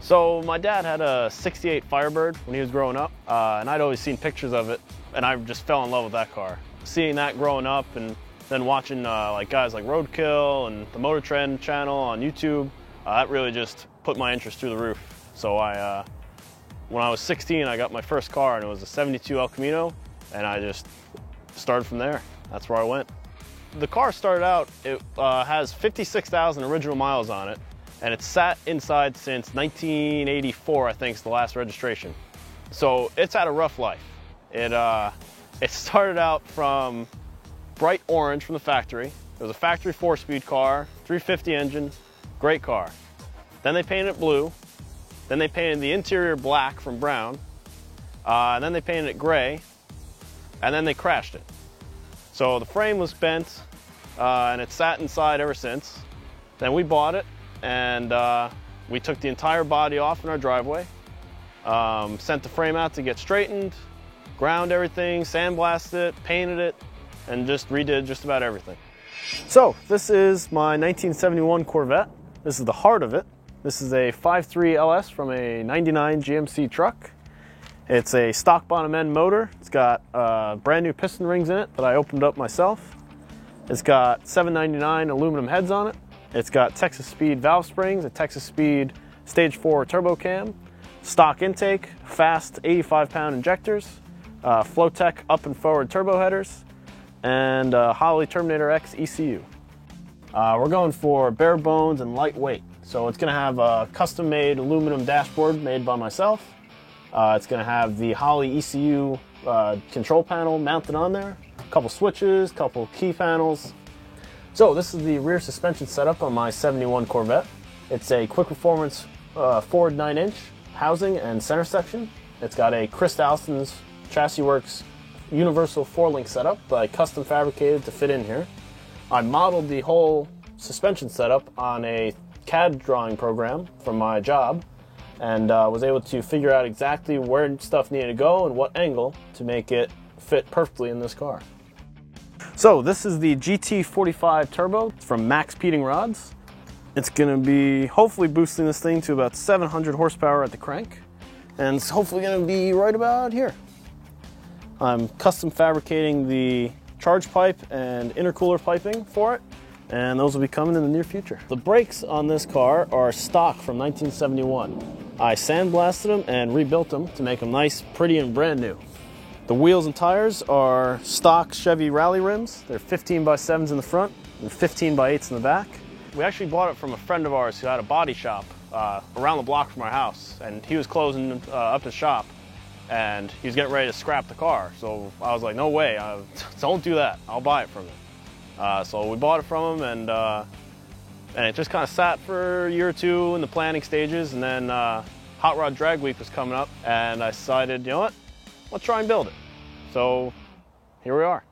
So my dad had a '68 Firebird when he was growing up, and I'd always seen pictures of it, and I just fell in love with that car. Seeing that growing up, and then watching like guys like Roadkill and the Motor Trend channel on YouTube, that really just put my interest through the roof. So when I was 16, I got my first car, and it was a '72 El Camino, and I just started from there. That's where I went. The car started out, it has 56,000 original miles on it, and it's sat inside since 1984, I think is the last registration. So it's had a rough life. It started out from bright orange from the factory. It was a factory 4-speed car, 350 engine, great car. Then they painted it blue. Then they painted the interior black from brown. And then they painted it gray. And then they crashed it. So the frame was bent, and it sat inside ever since. Then we bought it, and we took the entire body off in our driveway, sent the frame out to get straightened, ground everything, sandblasted it, painted it, and just redid just about everything. So this is my 1971 Corvette. This is the heart of it. This is a 5.3 LS from a '99 GMC truck. It's a stock bottom end motor. It's got brand new piston rings in it that I opened up myself. It's got 799 aluminum heads on it. It's got Texas Speed valve springs, a Texas Speed Stage 4 turbo cam, stock intake, fast 85-pound injectors, Flowtech up and forward turbo headers, and Holley Terminator X ECU. We're going for bare bones and lightweight. So it's going to have a custom-made aluminum dashboard made by myself. It's going to have the Holley ECU control panel mounted on there, a couple switches, couple key panels. So this is the rear suspension setup on my '71 Corvette. It's a quick performance forward 9-inch housing and center section. It's got a Chris Allison's Chassis Works universal 4-link setup that I custom fabricated to fit in here. I modeled the whole suspension setup on a CAD drawing program from my job, and was able to figure out exactly where stuff needed to go and what angle to make it fit perfectly in this car. So this is the GT45 Turbo from Max Peating Rods. It's going to be hopefully boosting this thing to about 700 horsepower at the crank, and it's hopefully going to be right about here. I'm custom fabricating the charge pipe and intercooler piping for it, and those will be coming in the near future. The brakes on this car are stock from 1971. I sandblasted them and rebuilt them to make them nice, pretty, and brand new. The wheels and tires are stock Chevy Rally rims. They're 15x7s in the front and 15x8s in the back. We actually bought it from a friend of ours who had a body shop around the block from our house, and he was closing up his shop, and he was getting ready to scrap the car. So I was like, no way, don't do that, I'll buy it from him. So we bought it from him, and it just kind of sat for a year or two in the planning stages, and then Hot Rod Drag Week was coming up, and I decided, you know what, let's try and build it. So here we are.